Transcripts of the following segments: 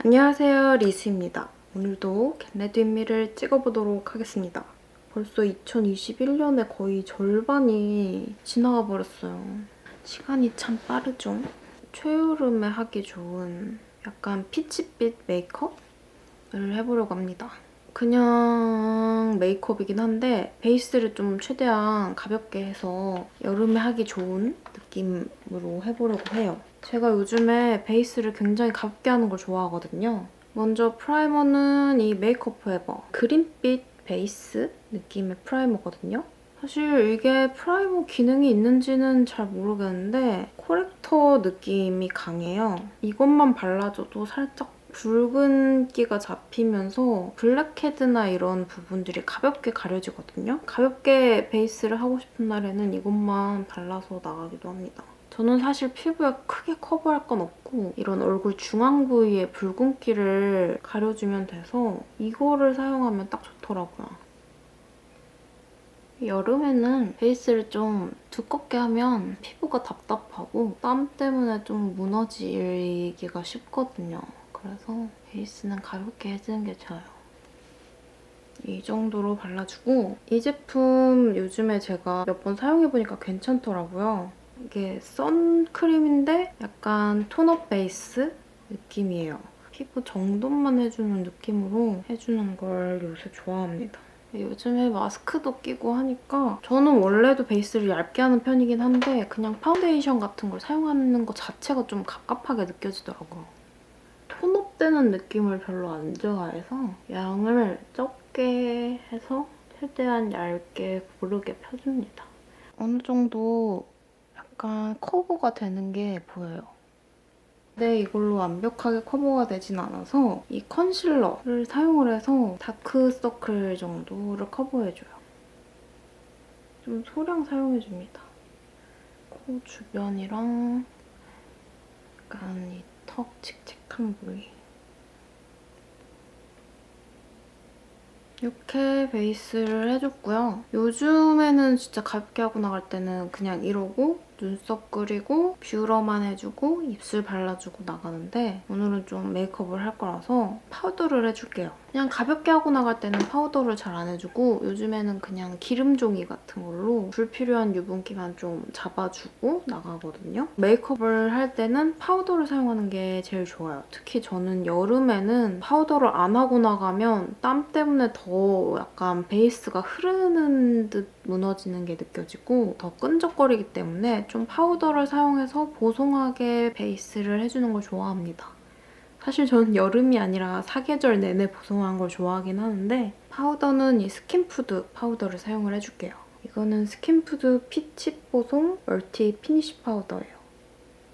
안녕하세요, 리스입니다. 오늘도 겟레디 윗미를 찍어보도록 하겠습니다. 벌써 2021년의 거의 절반이 지나가 버렸어요. 시간이 참 빠르죠? 초여름에 하기 좋은 약간 피치빛 메이크업을 해보려고 합니다. 그냥 메이크업이긴 한데 베이스를 좀 최대한 가볍게 해서 여름에 하기 좋은 느낌으로 해보려고 해요. 제가 요즘에 베이스를 굉장히 가볍게 하는 걸 좋아하거든요. 먼저 프라이머는 이 메이크업 포에버 그린빛 베이스 느낌의 프라이머거든요. 사실 이게 프라이머 기능이 있는지는 잘 모르겠는데 코렉터 느낌이 강해요. 이것만 발라줘도 살짝 붉은기가 잡히면서 블랙헤드나 이런 부분들이 가볍게 가려지거든요. 가볍게 베이스를 하고 싶은 날에는 이것만 발라서 나가기도 합니다. 저는 사실 피부에 크게 커버할 건 없고 이런 얼굴 중앙 부위의 붉은기를 가려주면 돼서 이거를 사용하면 딱 좋더라고요. 여름에는 베이스를 좀 두껍게 하면 피부가 답답하고 땀 때문에 좀 무너지기가 쉽거든요. 그래서 베이스는 가볍게 해주는 게 좋아요. 이 정도로 발라주고 이 제품 요즘에 제가 몇 번 사용해보니까 괜찮더라고요. 이게 선크림인데 약간 톤업 베이스 느낌이에요. 피부 정돈만 해주는 느낌으로 해주는 걸 요새 좋아합니다. 요즘에 마스크도 끼고 하니까 저는 원래도 베이스를 얇게 하는 편이긴 한데 그냥 파운데이션 같은 걸 사용하는 것 자체가 좀 갑갑하게 느껴지더라고요. 톤업되는 느낌을 별로 안 좋아해서 양을 적게 해서 최대한 얇게 고르게 펴줍니다. 어느 정도 약간 커버가 되는 게 보여요. 근데 이걸로 완벽하게 커버가 되진 않아서 이 컨실러를 사용을 해서 다크서클 정도를 커버해줘요. 좀 소량 사용해줍니다. 코 주변이랑 약간 이 턱 칙칙한 부위. 이렇게 베이스를 해줬고요. 요즘에는 진짜 가볍게 하고 나갈 때는 그냥 이러고 눈썹 그리고 뷰러만 해주고 입술 발라주고 나가는데 오늘은 좀 메이크업을 할 거라서 파우더를 해줄게요. 그냥 가볍게 하고 나갈 때는 파우더를 잘 안 해주고 요즘에는 그냥 기름 종이 같은 걸로 불필요한 유분기만 좀 잡아주고 나가거든요. 메이크업을 할 때는 파우더를 사용하는 게 제일 좋아요. 특히 저는 여름에는 파우더를 안 하고 나가면 땀 때문에 더 약간 베이스가 흐르는 듯 무너지는 게 느껴지고 더 끈적거리기 때문에 좀 파우더를 사용해서 보송하게 베이스를 해주는 걸 좋아합니다. 사실 저는 여름이 아니라 사계절 내내 보송한 걸 좋아하긴 하는데 파우더는 이 스킨푸드 파우더를 사용을 해줄게요. 이거는 스킨푸드 피치 보송 멀티 피니쉬 파우더예요.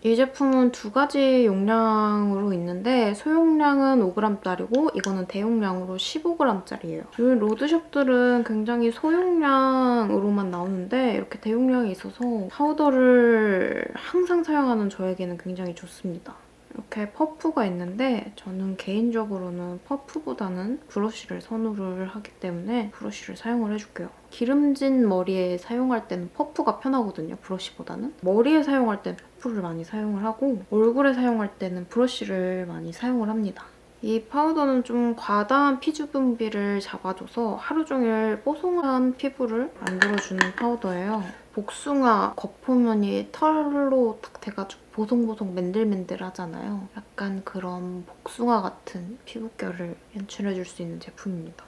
이 제품은 두 가지 용량으로 있는데 소용량은 5g짜리고 이거는 대용량으로 15g짜리예요. 요즘 로드샵들은 굉장히 소용량으로만 나오는데 이렇게 대용량이 있어서 파우더를 항상 사용하는 저에게는 굉장히 좋습니다. 이렇게 퍼프가 있는데 저는 개인적으로는 퍼프보다는 브러쉬를 선호를 하기 때문에 브러쉬를 사용을 해줄게요. 기름진 머리에 사용할 때는 퍼프가 편하거든요, 브러쉬보다는. 머리에 사용할 때는 퍼프를 많이 사용을 하고 얼굴에 사용할 때는 브러쉬를 많이 사용을 합니다. 이 파우더는 좀 과다한 피부 분비를 잡아줘서 하루 종일 뽀송한 피부를 만들어주는 파우더예요. 복숭아 겉표면이 털로 딱 돼가지고 보송보송 맨들맨들하잖아요. 약간 그런 복숭아 같은 피부결을 연출해줄 수 있는 제품입니다.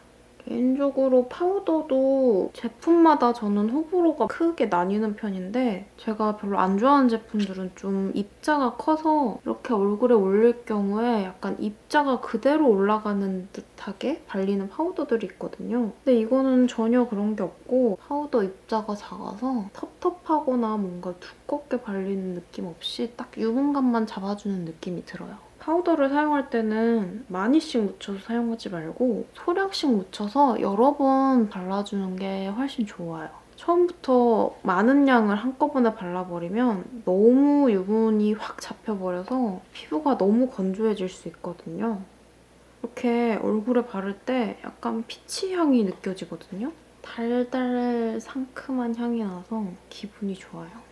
개인적으로 파우더도 제품마다 저는 호불호가 크게 나뉘는 편인데 제가 별로 안 좋아하는 제품들은 좀 입자가 커서 이렇게 얼굴에 올릴 경우에 약간 입자가 그대로 올라가는 듯하게 발리는 파우더들이 있거든요. 근데 이거는 전혀 그런 게 없고 파우더 입자가 작아서 텁텁하거나 뭔가 두껍게 발리는 느낌 없이 딱 유분감만 잡아주는 느낌이 들어요. 파우더를 사용할 때는 많이씩 묻혀서 사용하지 말고 소량씩 묻혀서 여러 번 발라주는 게 훨씬 좋아요. 처음부터 많은 양을 한꺼번에 발라버리면 너무 유분이 확 잡혀버려서 피부가 너무 건조해질 수 있거든요. 이렇게 얼굴에 바를 때 약간 피치 향이 느껴지거든요. 달달 상큼한 향이 나서 기분이 좋아요.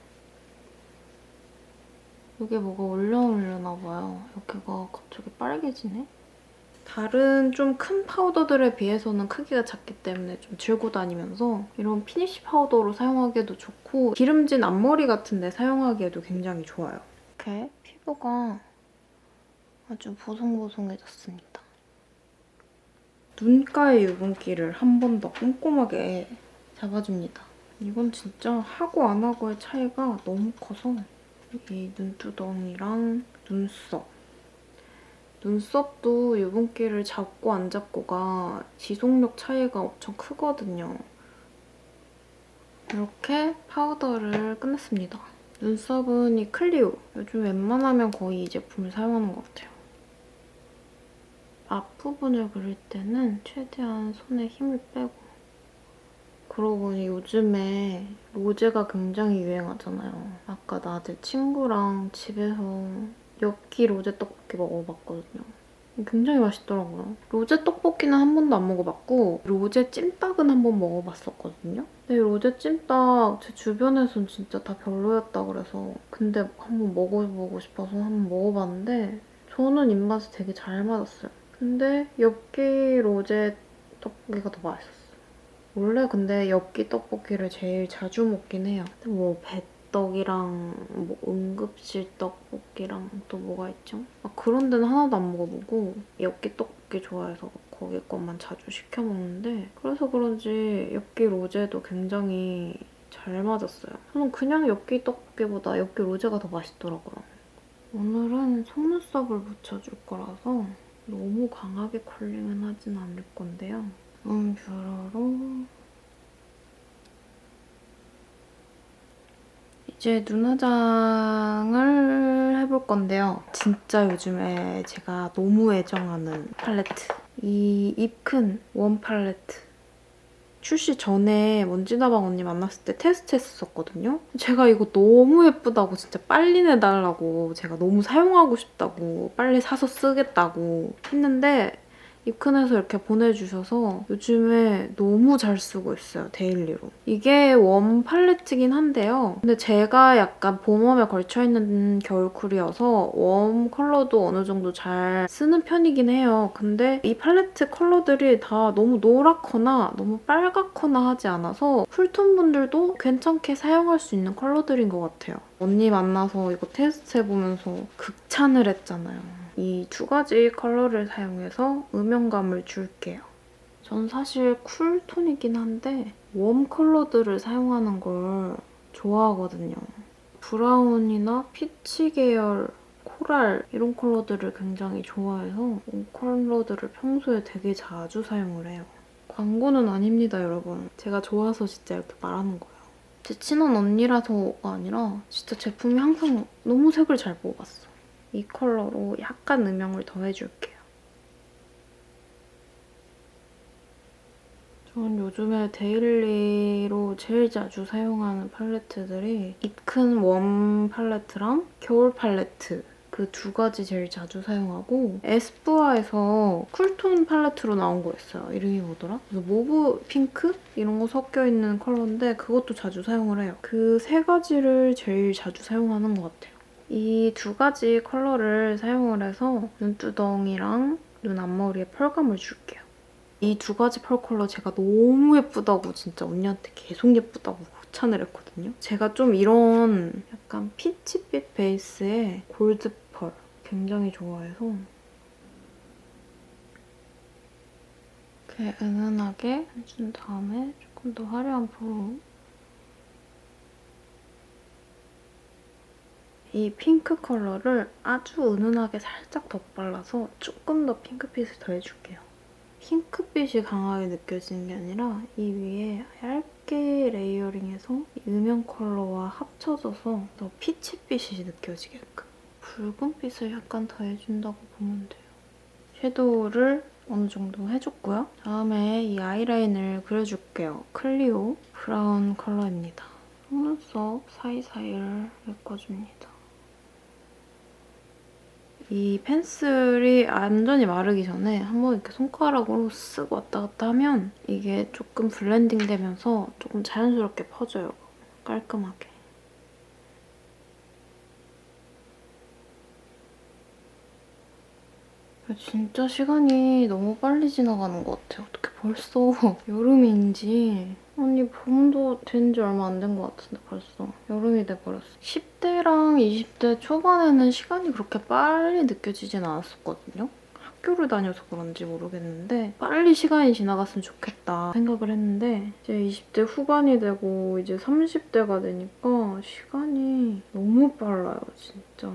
여기 뭐가 올려나 봐요. 여기가 갑자기 빨개지네? 다른 좀 큰 파우더들에 비해서는 크기가 작기 때문에 좀 들고 다니면서 이런 피니쉬 파우더로 사용하기에도 좋고 기름진 앞머리 같은 데 사용하기에도 굉장히 좋아요. 이렇게 피부가 아주 보송보송해졌습니다. 눈가의 유분기를 한 번 더 꼼꼼하게 잡아줍니다. 이건 진짜 하고 안 하고의 차이가 너무 커서 이 눈두덩이랑 눈썹. 눈썹도 유분기를 잡고 안 잡고가 지속력 차이가 엄청 크거든요. 이렇게 파우더를 끝냈습니다. 눈썹은 이 클리오. 요즘 웬만하면 거의 이 제품을 사용하는 것 같아요. 앞부분을 그릴 때는 최대한 손에 힘을 빼고 그러고 보니 요즘에 로제가 굉장히 유행하잖아요. 아까 나 제 친구랑 집에서 엽기 로제 떡볶이 먹어봤거든요. 굉장히 맛있더라고요. 로제 떡볶이는 한 번도 안 먹어봤고 로제 찜닭은 한 번 먹어봤었거든요. 근데 로제 찜닭 제 주변에선 진짜 다 별로였다 그래서 근데 한번 먹어보고 싶어서 한번 먹어봤는데 저는 입맛에 되게 잘 맞았어요. 근데 엽기 로제 떡볶이가 더 맛있었어요. 원래 근데 엽기 떡볶이를 제일 자주 먹긴 해요. 근데 뭐 배떡이랑 뭐 응급실 떡볶이랑 또 뭐가 있죠? 그런 데는 하나도 안 먹어보고 엽기 떡볶이 좋아해서 거기 것만 자주 시켜 먹는데 그래서 그런지 엽기 로제도 굉장히 잘 맞았어요. 저는 그냥 엽기 떡볶이보다 엽기 로제가 더 맛있더라고요. 오늘은 속눈썹을 묻혀줄 거라서 너무 강하게 컬링은 하진 않을 건데요. 뷰러로 이제 눈화장을 해볼 건데요. 진짜 요즘에 제가 너무 애정하는 팔레트. 이 입큰 원 팔레트. 출시 전에 먼지다방 언니 만났을 때 테스트했었거든요. 제가 이거 너무 예쁘다고 진짜 빨리 내달라고 제가 너무 사용하고 싶다고 빨리 사서 쓰겠다고 했는데 입큰에서 이렇게 보내주셔서 요즘에 너무 잘 쓰고 있어요, 데일리로. 이게 웜 팔레트긴 한데요. 근데 제가 약간 봄웜에 걸쳐있는 겨울쿨이어서 웜 컬러도 어느 정도 잘 쓰는 편이긴 해요. 근데 이 팔레트 컬러들이 다 너무 노랗거나 너무 빨갛거나 하지 않아서 쿨톤 분들도 괜찮게 사용할 수 있는 컬러들인 것 같아요. 언니 만나서 이거 테스트해보면서 극찬을 했잖아요. 이 두 가지 컬러를 사용해서 음영감을 줄게요. 전 사실 쿨톤이긴 한데 웜 컬러들을 사용하는 걸 좋아하거든요. 브라운이나 피치 계열, 코랄 이런 컬러들을 굉장히 좋아해서 이 컬러들을 평소에 되게 자주 사용을 해요. 광고는 아닙니다, 여러분. 제가 좋아서 진짜 이렇게 말하는 거예요. 제 친한 언니라서가 아니라 진짜 제품이 항상 너무 색을 잘 뽑았어. 이 컬러로 약간 음영을 더해줄게요. 전 요즘에 데일리로 제일 자주 사용하는 팔레트들이 입큰 웜 팔레트랑 겨울 팔레트 그 두 가지 제일 자주 사용하고 에스쁘아에서 쿨톤 팔레트로 나온 거 있어요. 이름이 뭐더라? 모브 핑크? 이런 거 섞여있는 컬러인데 그것도 자주 사용을 해요. 그 세 가지를 제일 자주 사용하는 것 같아요. 이 두 가지 컬러를 사용을 해서 눈두덩이랑 눈 앞머리에 펄감을 줄게요. 이 두 가지 펄 컬러 제가 너무 예쁘다고 진짜 언니한테 계속 예쁘다고 극찬을 했거든요. 제가 좀 이런 약간 피치빛 베이스의 골드 펄 굉장히 좋아해서 이렇게 은은하게 해준 다음에 조금 더 화려한 펄로 이 핑크 컬러를 아주 은은하게 살짝 덧발라서 조금 더 핑크빛을 더해줄게요. 핑크빛이 강하게 느껴지는 게 아니라 이 위에 얇게 레이어링해서 음영 컬러와 합쳐져서 더 피치빛이 느껴지게끔 붉은빛을 약간 더해준다고 보면 돼요. 섀도우를 어느 정도 해줬고요. 다음에 이 아이라인을 그려줄게요. 클리오 브라운 컬러입니다. 속눈썹 사이사이를 메꿔줍니다. 이 펜슬이 완전히 마르기 전에 한번 이렇게 손가락으로 쓱 왔다 갔다 하면 이게 조금 블렌딩 되면서 조금 자연스럽게 퍼져요. 깔끔하게. 진짜 시간이 너무 빨리 지나가는 것 같아요. 어떻게 벌써 여름인지. 아니 봄도 된 지 얼마 안 된 것 같은데 벌써 여름이 돼버렸어. 10대랑 20대 초반에는 시간이 그렇게 빨리 느껴지진 않았었거든요. 학교를 다녀서 그런지 모르겠는데 빨리 시간이 지나갔으면 좋겠다 생각을 했는데 이제 20대 후반이 되고 이제 30대가 되니까 시간이 너무 빨라요, 진짜.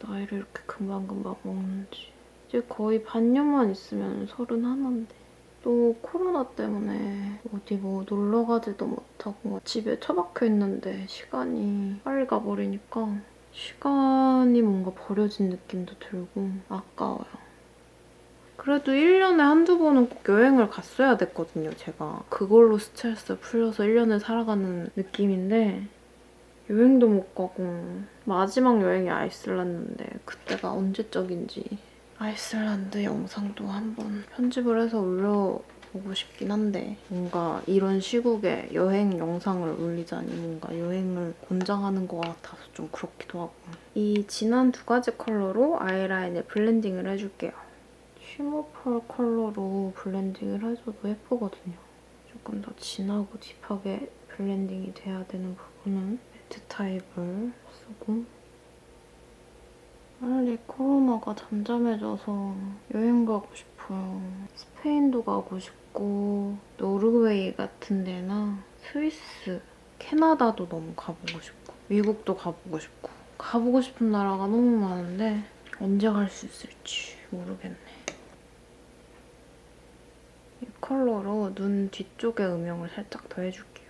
나이를 이렇게 금방금방 먹는지. 이제 거의 반년만 있으면 31인데 또 코로나 때문에 어디 뭐 놀러 가지도 못하고 집에 처박혀 있는데 시간이 빨리 가버리니까 시간이 뭔가 버려진 느낌도 들고 아까워요. 그래도 1년에 한두 번은 꼭 여행을 갔어야 됐거든요, 제가. 그걸로 스트레스 풀려서 1년을 살아가는 느낌인데 여행도 못 가고 마지막 여행이 아이슬란드인데 그때가 언제적인지 아이슬란드 영상도 한번 편집을 해서 올려보고 싶긴 한데 뭔가 이런 시국에 여행 영상을 올리자니 뭔가 여행을 권장하는 것 같아서 좀 그렇기도 하고. 이 진한 두 가지 컬러로 아이라인을 블렌딩을 해줄게요. 쉬머펄 컬러로 블렌딩을 해줘도 예쁘거든요. 조금 더 진하고 딥하게 블렌딩이 돼야 되는 부분은 매트 타입을 쓰고 빨리 코로나가 잠잠해져서 여행 가고 싶어요. 스페인도 가고 싶고 노르웨이 같은 데나 스위스, 캐나다도 너무 가보고 싶고 미국도 가보고 싶고 가보고 싶은 나라가 너무 많은데 언제 갈 수 있을지 모르겠네. 이 컬러로 눈 뒤쪽에 음영을 살짝 더 해줄게요.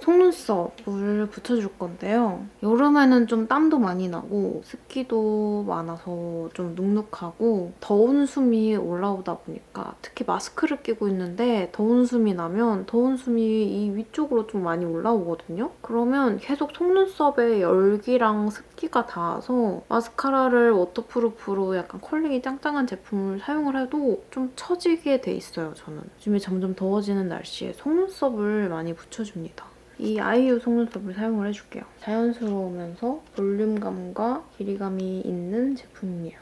속눈썹을 붙여줄 건데요. 여름에는 좀 땀도 많이 나고 습기도 많아서 좀 눅눅하고 더운 숨이 올라오다 보니까 특히 마스크를 끼고 있는데 더운 숨이 나면 더운 숨이 이 위쪽으로 좀 많이 올라오거든요. 그러면 계속 속눈썹에 열기랑 습기가 닿아서 마스카라를 워터프루프로 약간 컬링이 짱짱한 제품을 사용을 해도 좀 처지게 돼 있어요, 저는. 요즘에 점점 더워지는 날씨에 속눈썹을 많이 붙여줍니다. 이 아이유 속눈썹을 사용을 해줄게요. 자연스러우면서 볼륨감과 길이감이 있는 제품이에요.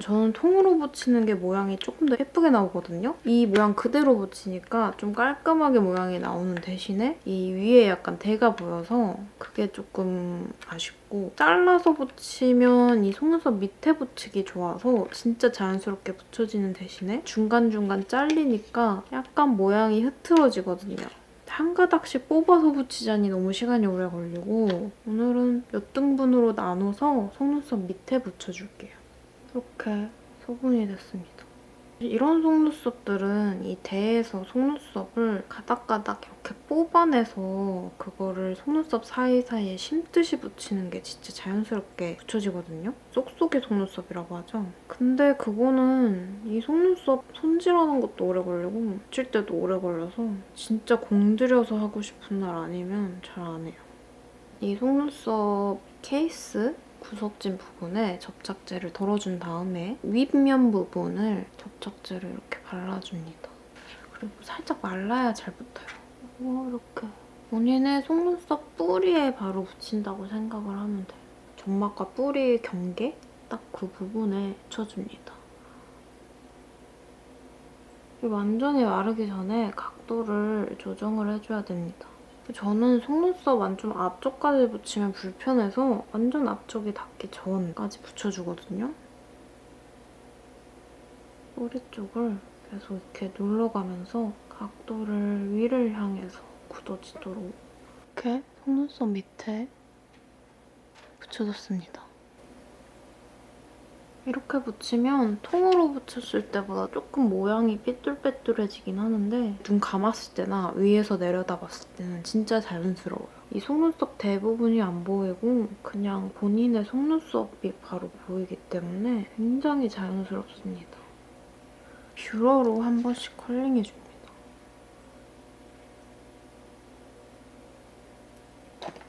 저는 통으로 붙이는 게 모양이 조금 더 예쁘게 나오거든요. 이 모양 그대로 붙이니까 좀 깔끔하게 모양이 나오는 대신에 이 위에 약간 대가 보여서 그게 조금 아쉽고 잘라서 붙이면 이 속눈썹 밑에 붙이기 좋아서 진짜 자연스럽게 붙여지는 대신에 중간중간 잘리니까 약간 모양이 흐트러지거든요. 한 가닥씩 뽑아서 붙이자니 너무 시간이 오래 걸리고 오늘은 몇 등분으로 나눠서 속눈썹 밑에 붙여줄게요. 이렇게 소분이 됐습니다. 이런 속눈썹들은 이 대에서 속눈썹을 가닥가닥 이렇게 뽑아내서 그거를 속눈썹 사이사이에 심듯이 붙이는 게 진짜 자연스럽게 붙여지거든요. 쏙쏙이 속눈썹이라고 하죠. 근데 그거는 이 속눈썹 손질하는 것도 오래 걸리고 붙일 때도 오래 걸려서 진짜 공들여서 하고 싶은 날 아니면 잘 안 해요. 이 속눈썹 케이스 구석진 부분에 접착제를 덜어준 다음에 윗면 부분을 접착제를 이렇게 발라줍니다. 그리고 살짝 말라야 잘 붙어요. 이렇게. 본인의 속눈썹 뿌리에 바로 붙인다고 생각을 하면 돼요. 점막과 뿌리 경계? 딱 그 부분에 붙여줍니다. 완전히 마르기 전에 각도를 조정을 해줘야 됩니다. 저는 속눈썹 완전 앞쪽까지 붙이면 불편해서 완전 앞쪽이 닿기 전까지 붙여주거든요. 뿌리 쪽을 계속 이렇게 눌러가면서 각도를 위를 향해서 굳어지도록 이렇게 속눈썹 밑에 붙여줬습니다. 이렇게 붙이면 통으로 붙였을 때보다 조금 모양이 삐뚤빼뚤해지긴 하는데 눈 감았을 때나 위에서 내려다봤을 때는 진짜 자연스러워요. 이 속눈썹 대부분이 안 보이고 그냥 본인의 속눈썹이 바로 보이기 때문에 굉장히 자연스럽습니다. 뷰러로 한 번씩 컬링해줍니다.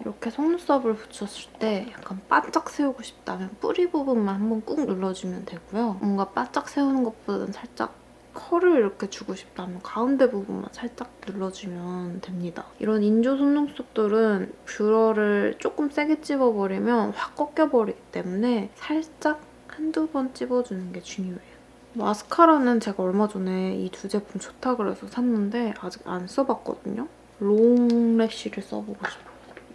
이렇게 속눈썹을 붙였을 때 약간 바짝 세우고 싶다면 뿌리 부분만 한번 꾹 눌러주면 되고요. 뭔가 바짝 세우는 것보다는 살짝 컬을 이렇게 주고 싶다면 가운데 부분만 살짝 눌러주면 됩니다. 이런 인조 속눈썹들은 뷰러를 조금 세게 찝어버리면 확 꺾여버리기 때문에 살짝 한두 번 찝어주는 게 중요해요. 마스카라는 제가 얼마 전에 이 두 제품 좋다 그래서 샀는데 아직 안 써봤거든요. 롱래쉬를 써보고 싶어요.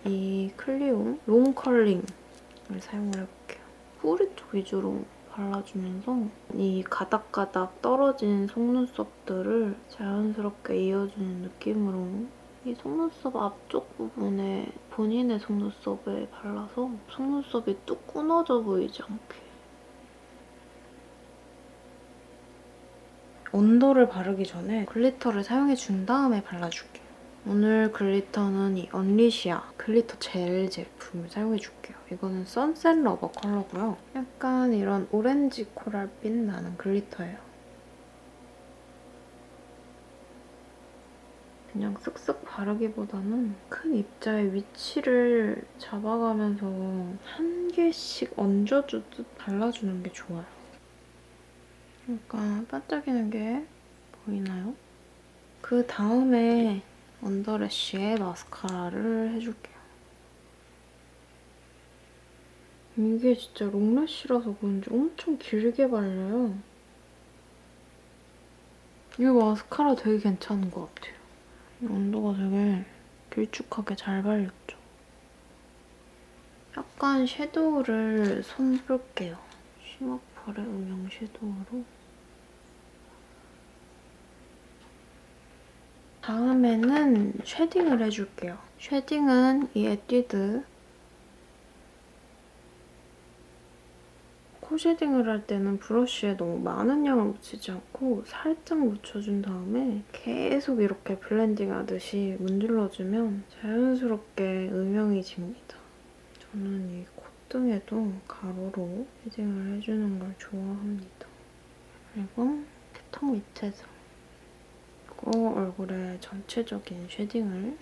이 클리오 롱 컬링을 사용을 해볼게요. 뿌리 쪽 위주로 발라주면서 이 가닥가닥 떨어진 속눈썹들을 자연스럽게 이어주는 느낌으로 이 속눈썹 앞쪽 부분에 본인의 속눈썹에 발라서 속눈썹이 뚝 끊어져 보이지 않게 언더를 바르기 전에 글리터를 사용해준 다음에 발라줄게요. 오늘 글리터는 이 언리시아 글리터 젤 제품을 사용해줄게요. 이거는 선셋 러버 컬러고요. 약간 이런 오렌지 코랄빛 나는 글리터예요. 그냥 쓱쓱 바르기보다는 큰 입자의 위치를 잡아가면서 한 개씩 얹어주듯 발라주는 게 좋아요. 약간 반짝이는 게 보이나요? 그 다음에 언더래쉬에 마스카라를 해줄게요. 이게 진짜 롱래쉬라서 그런지 엄청 길게 발려요. 이 마스카라 되게 괜찮은 것 같아요. 이 언더가 되게 길쭉하게 잘 발렸죠. 약간 섀도우를 손볼게요. 쉬머펄의 음영 섀도우로. 다음에는 쉐딩을 해줄게요. 쉐딩은 이 에뛰드 코 쉐딩을 할 때는 브러쉬에 너무 많은 양을 묻히지 않고 살짝 묻혀준 다음에 계속 이렇게 블렌딩 하듯이 문질러주면 자연스럽게 음영이 집니다. 저는 이 콧등에도 가로로 쉐딩을 해주는 걸 좋아합니다. 그리고 턱 밑에서 그리고 얼굴에 전체적인 쉐딩을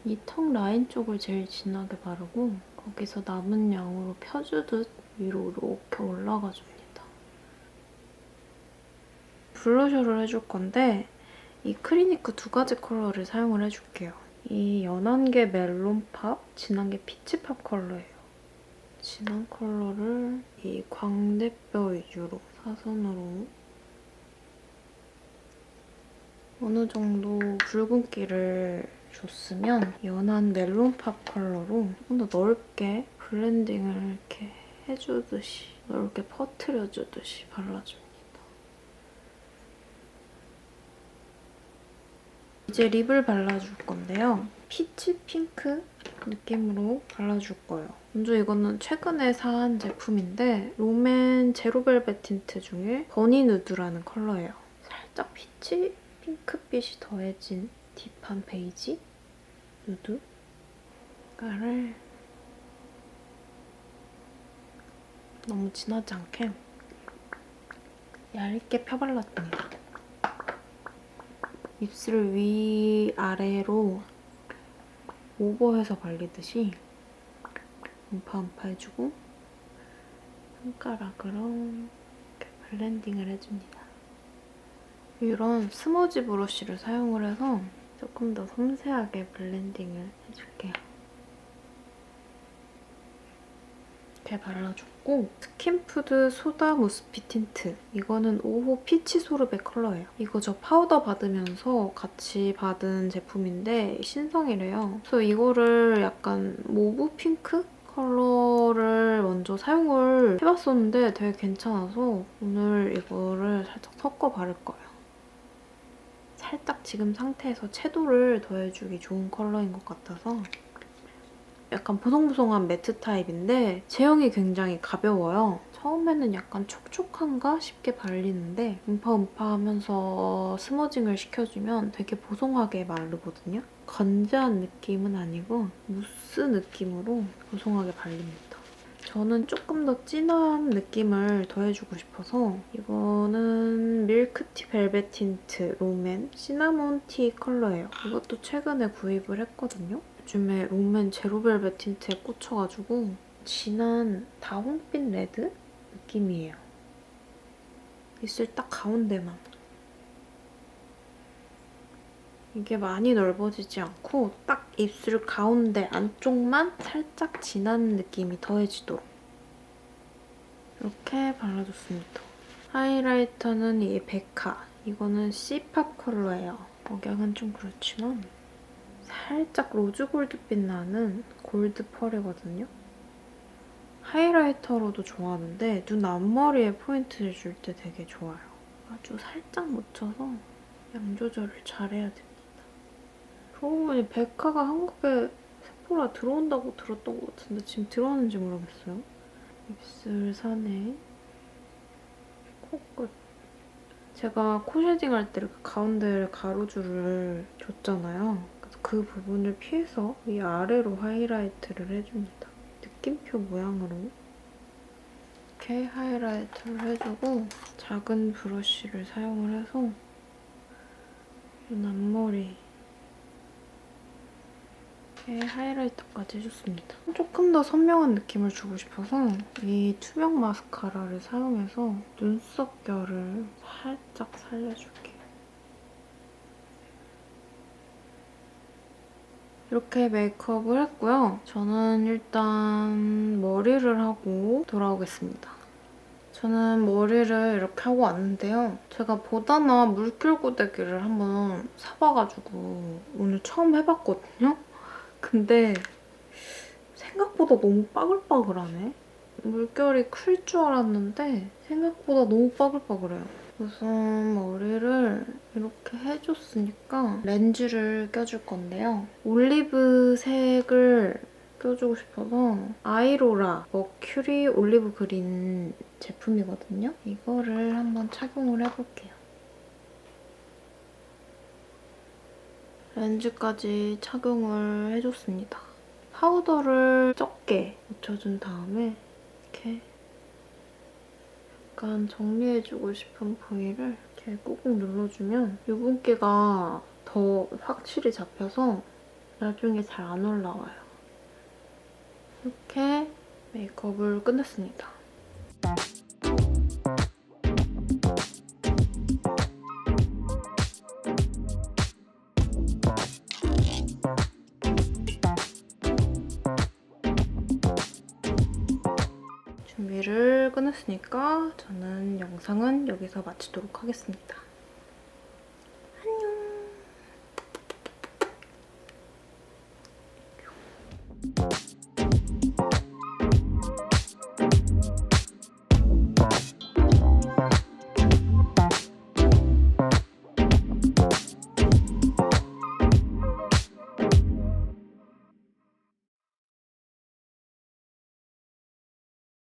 이 턱 라인 쪽을 제일 진하게 바르고 거기서 남은 양으로 펴주듯 위로 이렇게 올라가줍니다. 블러셔를 해줄 건데 이 크리니크 두 가지 컬러를 사용을 해줄게요. 이 연한 게 멜론팝, 진한 게 피치팝 컬러예요. 진한 컬러를 이 광대뼈 위주로 사선으로 어느 정도 붉은기를 줬으면 연한 멜론팝 컬러로 좀 더 넓게 블렌딩을 이렇게 해주듯이 넓게 퍼트려주듯이 발라줍니다. 이제 립을 발라줄 건데요. 피치 핑크 느낌으로 발라줄 거예요. 먼저 이거는 최근에 산 제품인데 롬앤 제로벨벳 틴트 중에 버니 누드라는 컬러예요. 살짝 피치 핑크빛이 더해진 딥한 베이지 누드가를 너무 진하지 않게 얇게 펴발랐습니다. 입술을 위아래로 오버해서 발리듯이 음파음파 해주고 손가락으로 이렇게 블렌딩을 해줍니다. 이런 스머지 브러쉬를 사용을 해서 조금 더 섬세하게 블렌딩을 해줄게요. 이렇게 발라줬고 스킨푸드 소다 무스피 틴트. 이거는 5호 피치 소르베 컬러예요. 이거 저 파우더 받으면서 같이 받은 제품인데 신상이래요. 그래서 이거를 약간 모브 핑크? 컬러를 먼저 사용을 해봤었는데 되게 괜찮아서 오늘 이거를 살짝 섞어 바를 거예요. 살짝 지금 상태에서 채도를 더해주기 좋은 컬러인 것 같아서 약간 보송보송한 매트 타입인데 제형이 굉장히 가벼워요. 처음에는 약간 촉촉한가 싶게 발리는데 음파음파 하면서 스머징을 시켜주면 되게 보송하게 마르거든요. 건조한 느낌은 아니고 무스 느낌으로 보송하게 발립니다. 저는 조금 더 진한 느낌을 더해주고 싶어서 이거는 밀크티 벨벳 틴트 롬앤 시나몬 티 컬러예요. 이것도 최근에 구입을 했거든요. 요즘에 롬앤 제로벨벳 틴트에 꽂혀가지고 진한 다홍빛 레드 느낌이에요. 입술 딱 가운데만. 이게 많이 넓어지지 않고 딱 입술 가운데 안쪽만 살짝 진한 느낌이 더해지도록 이렇게 발라줬습니다. 하이라이터는 이 베카. 이거는 C-팝 컬러예요. 억양은 좀 그렇지만 살짝 로즈 골드빛 나는 골드 펄이거든요. 하이라이터로도 좋아하는데 눈 앞머리에 포인트를 줄 때 되게 좋아요. 아주 살짝 묻혀서 양 조절을 잘해야 됩니다. 그러고 보니 베카가 한국에 세포라 들어온다고 들었던 것 같은데 지금 들어왔는지 모르겠어요. 입술 선에 코끝. 제가 코 쉐딩할 때 이렇게 가운데 가로줄을 줬잖아요. 그래서 그 부분을 피해서 이 아래로 하이라이트를 해줍니다. 느낌표 모양으로 이렇게 하이라이트를 해주고 작은 브러쉬를 사용을 해서 눈 앞머리 이렇게 하이라이터까지 해줬습니다. 조금 더 선명한 느낌을 주고 싶어서 이 투명 마스카라를 사용해서 눈썹 결을 살짝 살려줄게요. 이렇게 메이크업을 했고요. 저는 일단 머리를 하고 돌아오겠습니다. 저는 머리를 이렇게 하고 왔는데요. 제가 보다나 물결 고데기를 한번 사봐가지고 오늘 처음 해봤거든요. 근데 생각보다 너무 빠글빠글하네. 물결이 클 줄 알았는데 생각보다 너무 빠글빠글해요. 우선 머리를 이렇게 해줬으니까 렌즈를 껴줄 건데요. 올리브색을 껴주고 싶어서 아이로라 머큐리 올리브 그린 제품이거든요. 이거를 한번 착용을 해볼게요. 렌즈까지 착용을 해줬습니다. 파우더를 적게 묻혀준 다음에 이렇게 약간 정리해주고 싶은 부위를 이렇게 꾹꾹 눌러주면 유분기가 더 확실히 잡혀서 나중에 잘 안 올라와요. 이렇게 메이크업을 끝냈습니다. 준비를 끝냈으니까 저는 영상은 여기서 마치도록 하겠습니다.